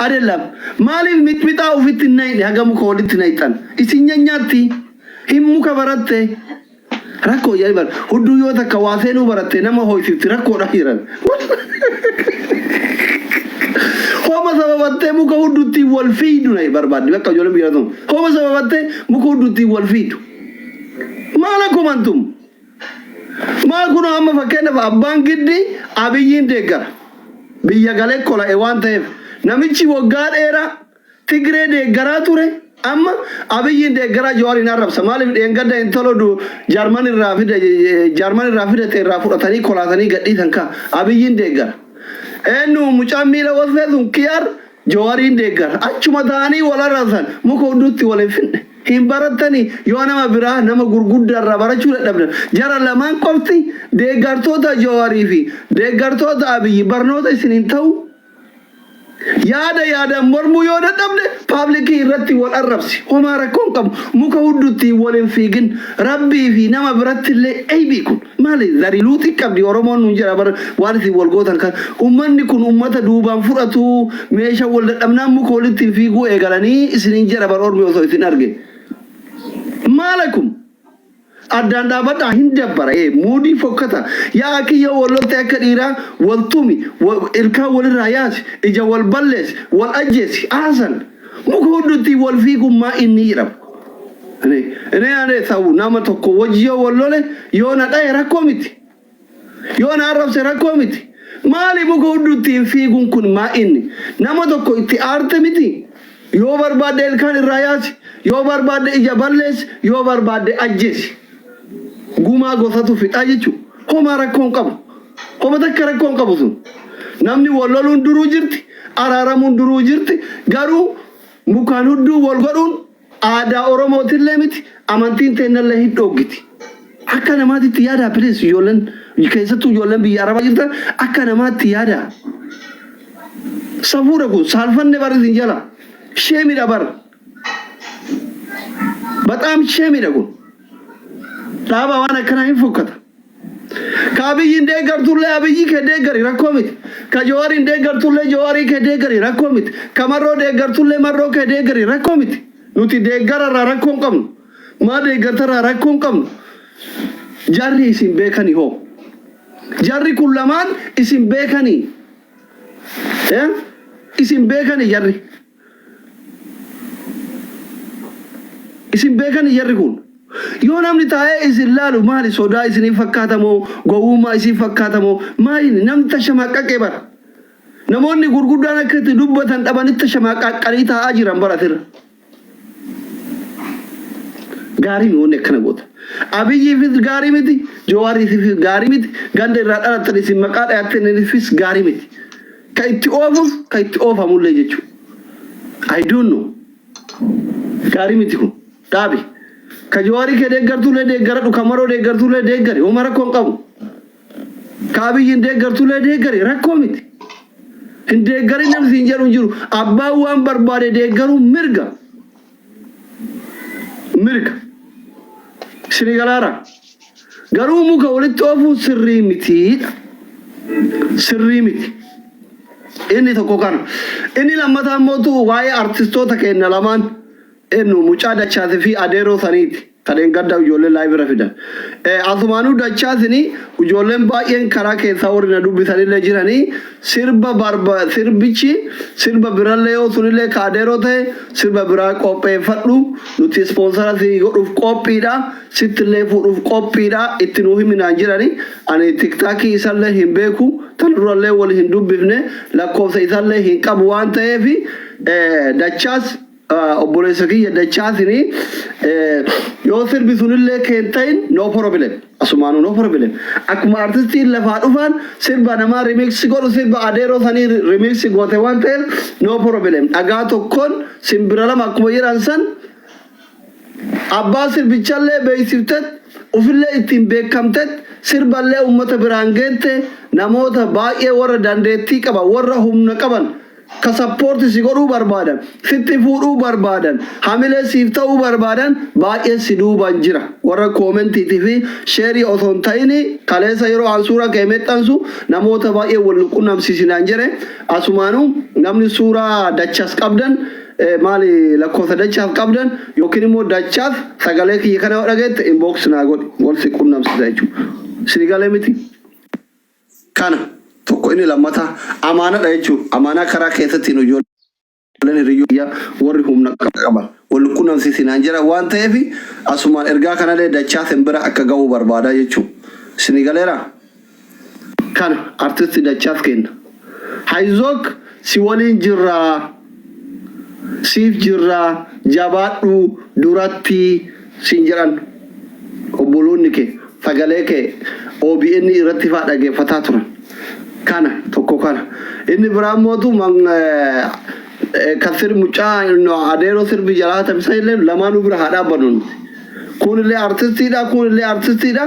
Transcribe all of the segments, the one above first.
adelam malif mitmita ufitti nay hagamu ko walitti naytan isinyanyatti himmu ka baratte rakko yaibar huddu yo takka waasenu baratte nama hoysifti rakko dhahiran homa sababatte muka huddutti wal fiidu nay barbadi bakka jolum yadum homa sababatte muka huddutti wal fiidu malakum antum ma kuno amma fakena abban giddi abiyin degar biya gale kola e wante namichi waggaa dheeraa Tigree deeggaraa ture amma Abiyyiin deeggaraa Jawaariin arrabsa maaliif dheengadda intalodu Jarman irraa fidate irraa fudhatanii kolaatanii gadhiisan ka Abiyyiin deeggara eenyu mucaan miila wasfee sun Kiyaar Jawaariin deeggara achuma ta'anii wal arrabsan muka hunduutti wal hin finne hin barattanii yoo nama biraa nama gurguddaa irraa barachuu dadhabdan jara lamaan qofti deeggartoota Jawaarii fi deeggartoota Abiyyi barnoota isin hin ta'u yaada mormu yoo dadhabde publiki irratti wal arrabsi homa rakkoon qabu muka huddutti waliin fiigin rabbii fi nama biratti illee aybiikun maali zariluuti qabdi oromoon nun jira bar waan isin wal gootan kan ummanni kun ummata duubaan fudhatu meesha wal dadhabnaan muka walitti fiiguu eegalanii isinin jira bar ormi osoo isin arge maalakum addaan dhaabadhaa hin dabbara muudii fokkata yaa kiyya wallotte akka dhiiraa waltumi ilkaa walirraa yaasi ija wal ballees wal ajjeesi aasan muka huddutti wal fiigummaa inni jedhama ene ane ta'u nama tokko wajjiyoo wallole yoo na dhaye rakkoo miti yoo na arrabse rakkoo miti maali muka huddutti fiiguun kun maa inni nama tokko itti aarte miti yoo barbaadde ilkaan irraa yaasi yoo barbaadde ija ballees yoo barbaadde ajjeesi guma gosatu fidha jechu homa rakkoon qabu homa takka rakkoon qabu sun namni walloluun duruu jirti araaramuun duruu jirti garuu mukaan hudduu wal godhuun aadaa oromootillee miti amantiin teennallee hin dhoggiti akka namaatitti yaada please ijoolleen keessattuu ijoolleen biyya arabaa jirtan akka namaatti yaada safuudha kun saalfanne barisin jala sheemidha bara bataam sheemidha kun dhaaba waan akkanaa hin fokkata ka Abiyyiin deeggartullee Abiyyi kee deeggari rakkoo miti ka Jawaariin deeggartullee Jawaarii kee deeggari rakkoo miti ka Marroo deeggartullee Marroo kee deeggari rakkoo miti nuti deeggararraa rakkoon qabnu maa deeggartarraa rakkoon qabnu jarri isin beekanii hoo jarri kun lamaan isin beekanii isin beekanii jarri isin beekanii jarri kun yoo namni taa'ee isin laalu maali sodaa isinii fakkaatamoo gowwummaa isin fakkaatamoo maali namni tashamaqqaqee bara namoonni gurguddaan akka itti dubbatan dhabanitti tashamaqqaqanii taa'aa jiran baratirra gaarii mi'oonni akkana goota Abiyyiifis gaarii miti Jawaariifis gaarii miti ganda irraa dhalatan isin maqaa dhayaattaniifis gaarii miti ka itti oofuuf ka itti oofamullee jechuudha I don't know gaarii miti kun dhaabi ka Jawaarii kee deeggartullee deeggaradhu ka Marroo deeggartullee deeggari homa rakkoon qabu ka Abiyyiin deeggartullee deeggari rakkoo miti hin deeggari namni siin jedhu hin jiru abbaan waan barbaade deeggaruu mirga isinii galaara garuu muka walitti oofuun sirrii miti inni tokko kana inni lammataa mootu waa'ee artistoota keenya lamaan enu mucaa dachaase fi adeeroo saniiti kadeen gadda ijoolleen laayibira fidan asumaanuu dachaasini ijoolleen baay'een karaa keessaa warri na dubbisanillee jiranii sirbichi sirba birallee yoo sunillee ka adeeroo ta'e sirba biraa qopheeffadhu nuti ispoonsara si godhuuf qophiidha sittillee fuudhuuf qophiidha itti nuu himinaan jiranii ani tiktaakii isallee hin beeku tan durallee wal hin dubbifne lakkoofsa isallee hin qabu waan ta'eef dachaas obboleessa kiyya dachaasini yoo sirbi sunillee keentayin no problem asumaanu no problem akkuma artistiin lafaa dhufan sirba namaa remix godhu sirba adeeroo sanii remix goote waan ta'eef no problem dhagaa tokkoon simbira lama akkuma jedhan san abbaa sirbichallee beeksiftet ufillee ittiin beekamtet sirballee ummata biraan geette namoota baay'ee warra dandeettii qaban warra humna qaban كسبورت سيقولوا بربادن ستي فورو بربادن حامل سيفتو بربادن باقي سيدو بانجرا ورا كومنتي تي شيري اوثونتايني كاليسا يرو عنصورا كيمت انسو نموت باقي ولقون نمسيسي نانجره اسمانو نمني سورا دچاس قبدن مالي لكوثا دچاس قبدن يوكينمو دچاس سغاليك يكنا ودغت انبوكس ناغود ولسي قون نمسيسايچو سيغالي متي كان tokko inni lammata amaana dha jechuun amaana karaa keessatti nu ijoolleen hiriyyoo warri humna qaban wal qunnamsiisinaan jira waan ta'eef asumaan ergaa kanallee dachaa simbira akka ga'uu barbaada jechuun sinigaleera kana artisti dachaa kenna hayzook si waliin jirra siif jirra jabaadhu duratti siin jedhan obboloonni kee sagalee kee OBN irratti faa dhageeffataa turan kana tokko kana inni biraamotu man kasir mucaa no adeero sirbi jalata bisayle lamanu bira hada banun kunille artisti da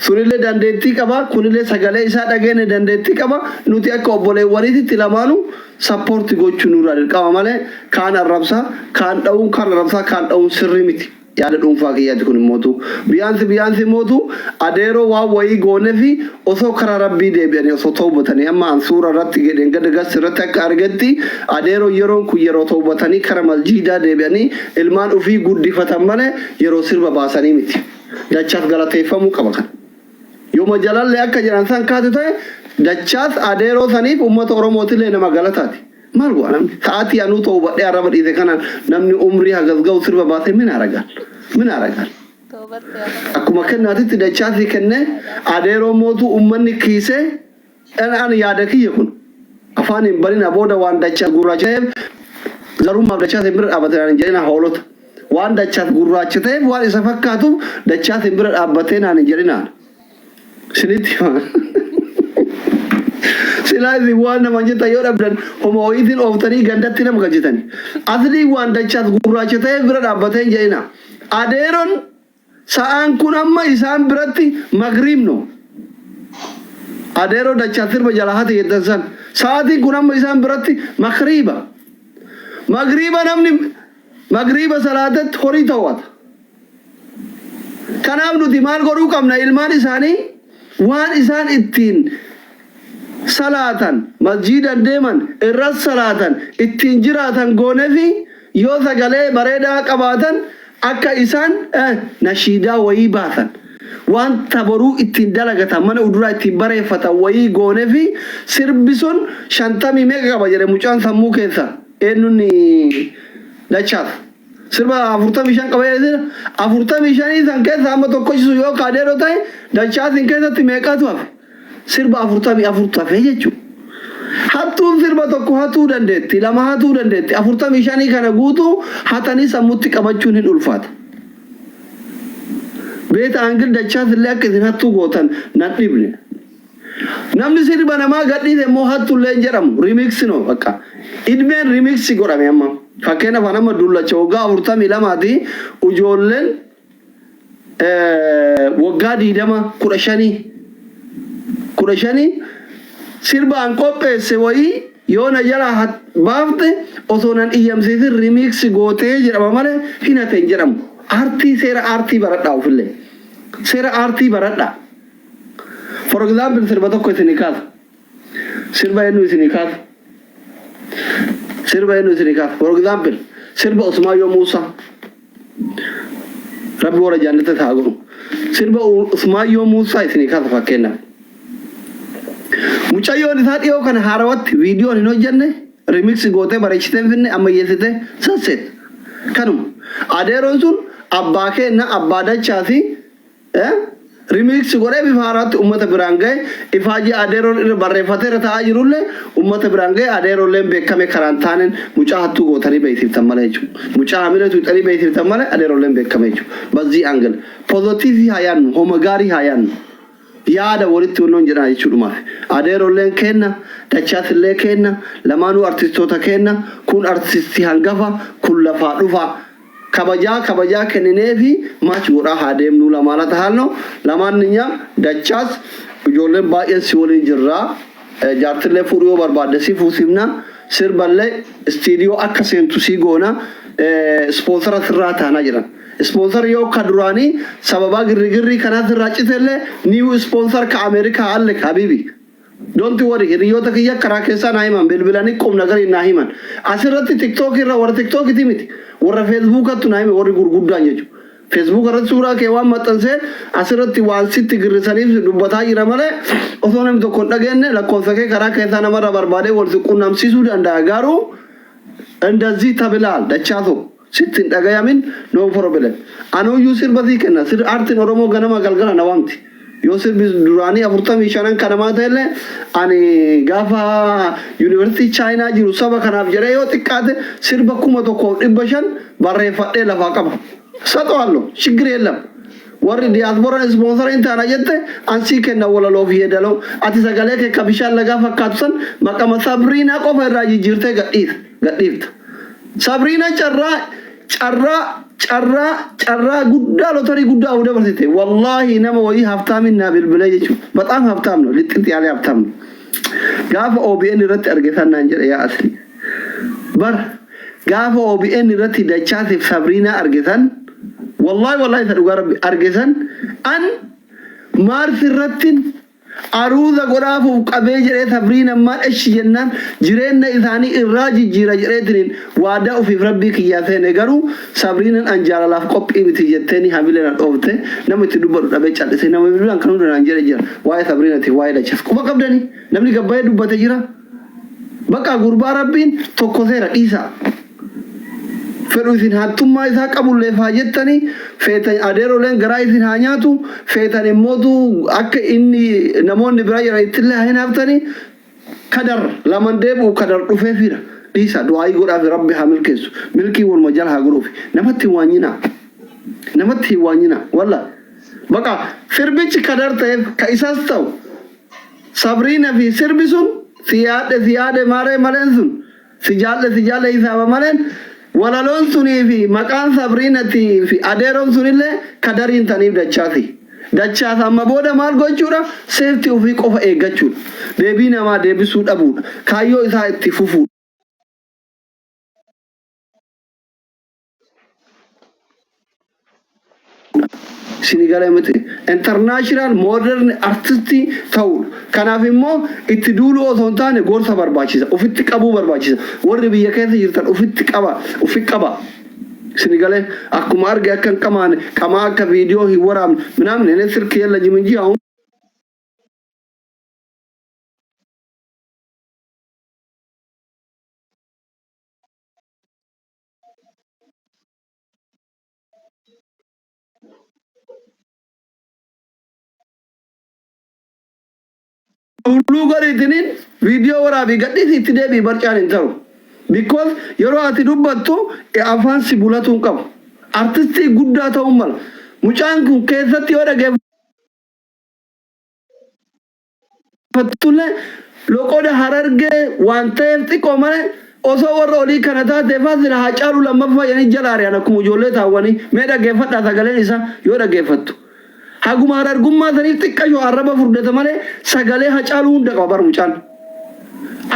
sunille dandeetti qaba kunille sagale isa dhageene dandeetti qaba nuti akka obbolee wariitti lamanu support gochuu nurra qaba male kaan arrabsa kaan dhawun sirri miti yaada dhuunfaa kiyyaatti kun mootu biyaansi mootu adeero waa wayii goone fi osoo karaa rabbii deebi'anii osoo tawbatanii amma ansuura irratti gedhen gada gas irratti akka argetti adeero yeroon kun yeroo tawbatanii karaa masjiidaa deebi'anii ilmaan ofii guddifatan malee yeroo sirba baasanii miti dachaas galateeffamuu qaba kan yooma jalallee akka jedhan san kaatu ta'e dachaas adeeroo saniif uummata oromootillee nama galataati maal go'a namni sa'aatii anuu ta'uu badhee arraba dhiise kana namni umrii hagasga'u sirba baasee min aragaan akkuma kennaatitti dachaasii kenne adeeroo mootu ummanni kiisee an yaada kiyya kun afaan hin barina booda waan dachaas gurraachateef garummaaf dachaas hin bira dhaabbatee hin jedhina hoolota waan dachaas gurraachateef waan isa fakkaatuuf dachaas hin bira dhaabbatee naan hin jedhinaan sinitti silaazi waan nama jeta yoo dhabdan homo oyitiin ooftanii gandatti nama gajjetani asli waan dachaas gurraachatee bira dhaabbatee hin jedhina adeeroon sa'aan kun amma isaan biratti magriibno adeeroo dachaas sirba jala hate jedhan san sa'aatiin kun amma isaan biratti magriiba namni magriiba salaatetti horii ta'uwata kanaaf nuti maal godhuu qabna ilmaan isaanii waan isaan ittiin salatan masjidan deeman irras salatan ittiin jiraatan goonefi yoo sagalee bareedaa qabaatan akka isaan nashiidaa wayii baasan waan taboruu ittiin dalagatan mana uduraa ittiin bareeffatan wayii goonefi sirbi sun 50 meeqa qaba jedhe mucaan sammuu keessa eenyunni dachaas sirba 45 qabee 45 san keessa amma tokkochisu yoo kaadeeroo ta'e dachaasin keessatti meeqatu hafe sirba 44 hafe jechuudha. Hattuun sirba tokko hatuu dandeetti lama hatuu dandeetti 45 kana guutuu hatanii sammuutti qabachuun hin ulfaata. Beeta angil dachaas illee akka isin hattuu gootan nan dhibne. Namni sirba namaa gadhiise immoo hattullee hin jedhamu remix no bakka idmeen remix godhame amma fakkeenya fanama dullacha waggaa 42 ijoolleen waggaa 15 sirban qopheesse wayii yoo na jala baafte osoo nan iyyamsiisin remix gootee jedhama malee hin hateen jedhamu artii seera artii baradhaa ofillee seera artii baradhaa. For example, sirba tokko isinii kaasa. Sirba eenyu isinii kaasa. For example, sirba Usmaayoo Muusaa. Rabbi warra jaannata isaa godhu. Sirba Usmaayoo Muusaa isinii kaasa fakkeenyaaf. Mucayyoon isaa dhiyoo kana haarawatti viidiyoon hin hojjenne remix gootee bareechitee finne ammayyeessitee sasseet. Kanuma adeeroon sun abbaa keenna abbaa dachaasi remix godhee bifa haaraatti ummata biraan ga'e ifaaji adeeroon irra barreeffateera ta'aa jirullee ummata biraan ga'e adeeroolleen beekame karaan taaneen mucaa hattuu gootanii beeksiftan malee jechuudha. Mucaa hamilee tuuxanii beeksiftan malee adeeroolleen beekame jechuudha. Bazzii angil pozitiivii haa yaadnu hooma gaarii haa yaadnu. Yaada walitti wannoon jedhaa jechuudhumaaf adeeroolleen kenna dachaasillee kenna lamaanuu artistoota kenna kun artistii hangafa kun lafaa dhufa kabajaa kennineefi maach godhaa haa deemnu lamaana tahalno lamaan ninya dachaas ijoolleen baay'een si waliin jirraa jaartilee fuudhuu barbaadde si fuusifna sirballee istiidiyoo akka seentu si goona ispoonsara sirraa taanaa jiran. Sponsor yoo ka duraanii sababa girgirrii kanaa sirraa citellee niiw sponsor ka Ameerikaa alle habibi. Don't worry, hiriyoota kiyya karaa keessaa naa himan bilbilanii qomna garii naa himan. Asirratti TikTok irra warra TikTok iti miti. Warra Facebook naa hime warri gurguddaan jechuudha. Facebook irratti suuraa kee waan maxxansee asirratti waan sitti girrisaniif dubbataa jira malee osoo namni tokko hin dhageenye lakkoofsa kee karaa keessaa namarra barbaadee wal quunnamsiisuu danda'a garuu እንደዚህ ተብላል ደቻቶ ሲትን ደጋያምን ኖ ፕሮብሌም አኖ ዩሲር በዚህ ከና ስር አርቲን ኦሮሞ ገነማ ገልገላ ነዋምቲ ዮሲር ዱራኒ አፍርታም ይሻናን ከነማታ የለ አኒ ጋፋ ዩኒቨርሲቲ ቻይና ጅሩ ሰባ ከናፍ ጀረ ዮ ጥቃት ስር በኩመ ተኮ ድበሸን ባሬ ፈዴ ለፋቀባ ሰጠዋለሁ ችግር የለም ወሪ ዲያስፖራ ስፖንሰር እንታና ጀተ አንሲ ከና ወለሎ ፊየደለው አቲ ሰገለ ከከቢሻል ለጋፋ ካቱሰን መቀመ ሳብሪና ቆፈ ራጂ ጅርተ ገዲፍት ሳብሪና ጨራ ጉዳ ሎተሪ ጉዳ ወደ በርሲቴ ወላሂ ነመ ወይ ሀብታምና ብልብለይቹ በጣም ሀብታም ነው ልጥጥ ያለ ሀብታም ነው ጋፋ ኦቢኤን ረት አርገታና እንጀራ ያ አስሊ በር ጋፋ ኦቢኤን ረት ደቻት ሳብሪና አርገታን والله تدوغ ربي أرجسن أن مارس الرتين أروذ غراف وقبي جري تبرين ما إيش جنان جرينا إثاني الراجي جرا جريتين وعدا في ربي كياثين نجارو سابرين أنجار الله كوب إبتيجتني هابيلنا أوفته نم تدوبر ربي شاد سينا مبيلان كانوا نانجر جرا واي سابرين تي واي لشاف كوبا كبدني نمني كباي دوبته جرا بقى غربا ربين توكوزيرا إيسا فروزين هاتوما إذا قبول لفاجتني فيتن أديرولين غرايزين هانياتو فيتن مودو أك إني نمون نبراي رايتله هنا أفتني قدر لمن ديبو قدر رفيفيرا ليسا دعاي قرأ في ربي حامل كيسو ملكي والمجال هاقروفي نمتي وانينا والله بقى سربيش قدر تيف كإساستو صبرين في سربسون سيادة ماري مالنسون سجالة إسابة مالن ولالون سني في مكان سابرينتي في أديرون سني له كدارين تانيب دچاث أما بودا مال غوچورا سيفتي وفي قف إيغچور دبينا ما دبي سود أبود كايو إذا اتفوفو سينيغالي متي انترناشنال مودرن ارتستي تاول كنافيمو اتدولو سونتاني غورسا برباچيسا اوفيت قبو برباچيسا ور بي يكيت يرتن اوفيت قبا سينيغالي اكمار گكن كمان كما ك فيديو هي ورام منام نه سلك يلا جمنجي اون Ulu gari tinin video warabi gaddi sitti debi barcaan intaru because yero ati dubbattu afaan si bulatu qab artisti guddaa ta'uu mala mucaan kun keessatti yoo dhageeffattulle loqoda harargee waan ta'eef xiqqoo malee osoo warra olii kana taate faasila haa caalu lammaffaa yani jalaariyan akkuma ijoollee taawwanii mee dhageeffadhaa sagaleen isaa yoo dhageeffattu haguma harargummaa saniif xiqqasho arraba furdata malee sagalee hacaaluu hunda qaba bar mucaan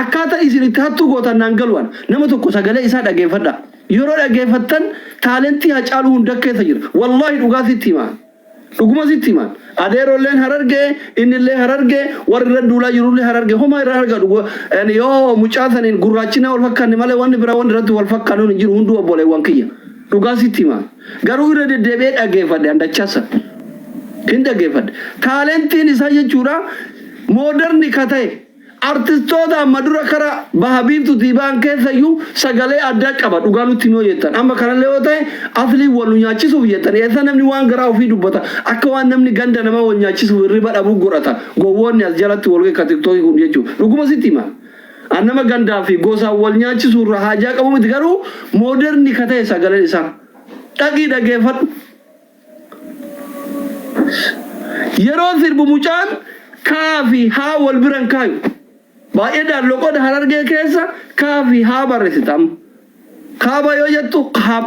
akkaataa isinitti hattuu gootan naan galuwan nama tokko sagalee isaa dhageeffadha yeroo dhageeffattan taalentii hacaaluu hunda keessa jira wallahi dhugaa sitti himaa dhuguma sitti himaa adeerolleen harargee innillee harargee warri irra duulaa jirullee harargee homaa irra harga dhugu yoo mucaa saniin gurraachina wal fakkaanne malee wanni biraa wanni irratti wal fakkaanuun hin jiru hunduu obboleewwan kiyya dhugaa sitti himaa garuu irra deddeebi'ee dhageeffadhe andachaasa Inda gefad talentiin isaa jechuudha moderni katae artistoota madura kara bahabibtu diban keessayyuu sagalee adda qaba dhugaa nutti himuu jettan amma kanallee yoo ta'e asli wal nyaachisuuf jettan eessa namni waan garaa ofii dubbata akka waan namni ganda nama wal nyaachisuuf riba dhabuu godhata gowwoonni as jalatti wal geeka tiktookii kun jechuudha dhuguma sitti hima annama gandaa fi gosa wal nyaachisuuf haajaa qabu miti garuu moderni katae sagaleen isaa dhaqii dhageeffadhu yeroo sirbu mucaan kaafi haa wal biran kaayu baay'eedhaan loqoda harargee keessa kaafi haa barreessitam kaaba yoo jettu kaab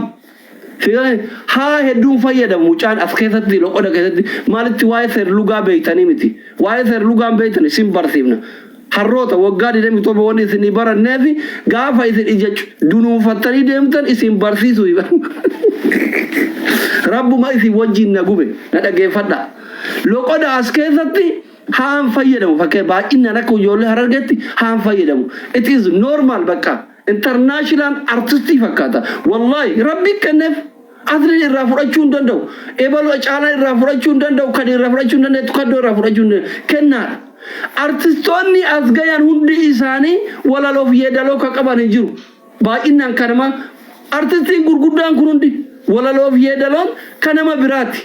haa hedduun fayyadamu mucaan as keessatti loqoda keessatti maalitti waa'ee seer lugaa beeytanii miti waa'ee seer lugaan beeytanii sin barsiifna harroota waggaa 27 waan isin baranneef gaafa isin ijaju dunuufattanii deemtan isin barsiisu rabbuma isin wajjin na gube na dhageeffadha loqoda as keessatti haan fayyadamu fakkee baay'inaan akka ijoollee Harargeetti haan fayyadamu it is normal bakka international artist fakkaata wallahi rabbi kenneef asli irraa fudhachuu hin danda'u ebalu caalaa irraa fudhachuu hin danda'u kan irraa fudhachuu hin danda'u kadoo irraa fudhachuu hin danda'u kennaadha artistoonni as gayan hundi isaanii walaloof yeedaloo ka qaban hin jiru baay'inaan kanama artistiin gurguddaan kun hundi walaloof yeedaloon kanama biraati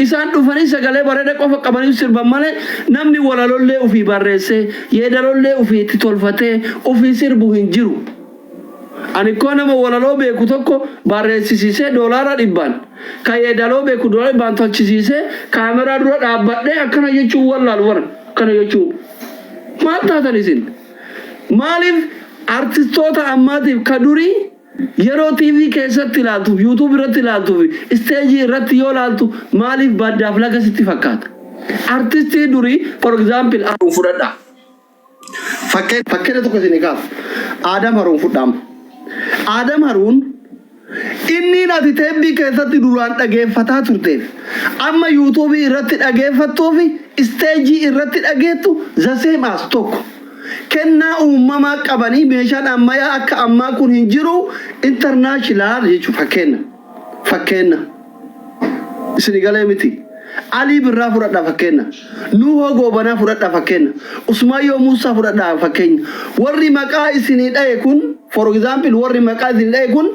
isaan dhufanii sagalee bareeda qofa qabanii sirban malee namni walalollee ofii barreessee yeedalollee ofii itti tolfatee ofii sirbu hin jiru ani ko nama walaloo beeku tokko barreessisiisee doolaara 100 ka yeedaloo beeku doolaara 100 tolchisiisee kaameraa dura dhaabbadhee akkana jechuun wallaal waran kana jechuun maal taatan isin maaliif artistoota ammaatiif ka durii yeroo TV keessatti ilaaltu YouTube irratti ilaaltu stage irratti yoo ilaaltu maaliif baddaaf laga sitti fakkaata artistii durii for example Haruun fudhadha fakkeenya tokko isin kaaf Adam Haruun fudhama Adam Haruun inni nati teebbii keessatti duraan dhageeffataa turteef amma YouTube irratti dhageeffattuufi stage irratti dhageettu the same as tokko kennaa uumamaa qabanii meeshaan ammayyaa akka ammaa kun hin jiru international jechuu fakkeenya isin galee miti Ali Birraa fudhadha fakkeenya Nuhoo Goobanaa fudhadha fakkeenya Usmaayoo Muusaa fudhadha fakkeenya warri maqaa isinii dhaye kun for example warri maqaa isinii dhaye kun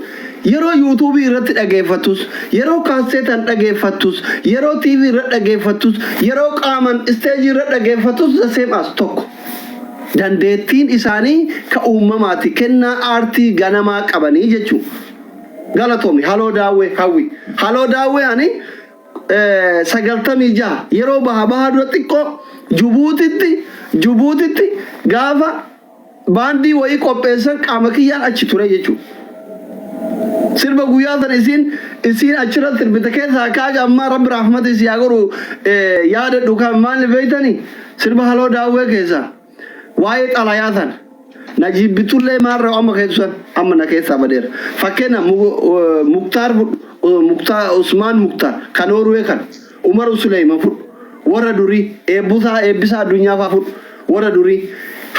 yeroo YouTube irratti dhageeffattus yeroo kaaseetan dhageeffattus yeroo TV irratti dhageeffattus yeroo qaaman stage irratti dhageeffattus the same as tokko dandeettiin isaanii ka uumamaati kennaa aartii ganamaa qabanii jechuu galatoomi haloo daawwee hawwi haloo daawwee ani 96 yeroo baha dura xiqqoo Jubuutitti gaafa baandii wayii qopheessan qaama kiyyaan achi ture jechuu sirba guyyaa san isin achirratti sirbite keessaa kaaga amma rabbi rahmat isii agoru yaadadhu kan maal beeytanii sirba haloo daawwee keessaa waa'ee xalayaa san najibbitullee maarra amma keessan amma na keessaa badeera fakkeenya Muktaar Usmaan Muktaar kan Norwee kan Umar Suleyman fud warra durii eebbisaa addunyaa faa fud warra durii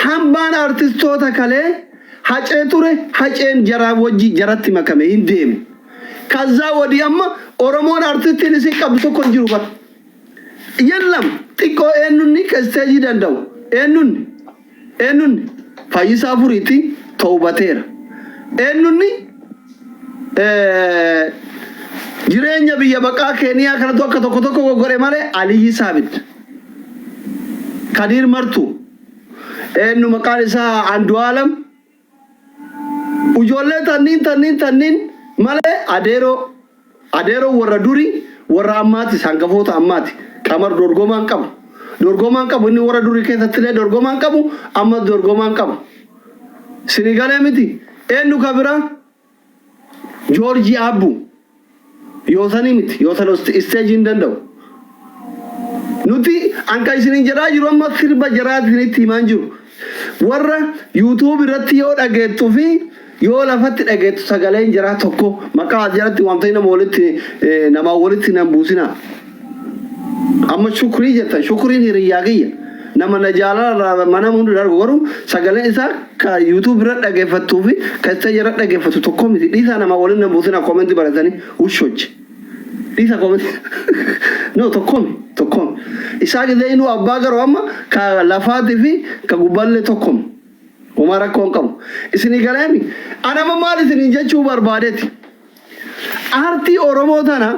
hambaan artistoota kalee hacee ture haceen jaraa wajji jaratti makame hin deeme kaza wadi amma Oromoon artistiin isin qabu tokko hin jiru bat yellam xiqqoo eenyunni kasteejii danda'u eenyunni Fayyisaa Furiitii tawbateera eenyunni jireenya biyya baqaa Keeniyaa kana tokko godhe malee Aliyyi Saabit Kadir Martuu eenyu maqaan isaa Andu'aalam ujoollee tanniin malee adeeroo warra durii warra ammaati sangafoota ammaati qamar dorgomaan qabu inni warra durii keessatti illee dorgomaan qabu amma dorgomaan qabu sinigalee miti eenyu kabira George Abbu yoosanii miti yoosan stage hin danda'u nuti anka isinin jedhaa jiru amma sirba jaraa isinitti himaan jiru warra YouTube irratti yoo dhageettu fi yoo lafatti dhageettu sagaleen jaraa tokko maqaa jaratti waamtanii nama walitti nan buusina amma shukrii jettan shukriin hiriyyaa kiyya nama na jaalala mana hundu darbu garuu sagaleen isaa ka YouTube irratti dhageeffattuu fi ka stage irratti dhageeffattu tokko miti dhiisaa nama waliin nan buusina koomenti baratanii ushochi dhiisa koomenti no tokkomi isaa gidee inuu abbaa garuu amma ka lafaatii fi ka gubballee tokkomi Umar akkoon qabu isinii galeemi anama maal isinii jechuu barbaadeeti aartii Oromoo tana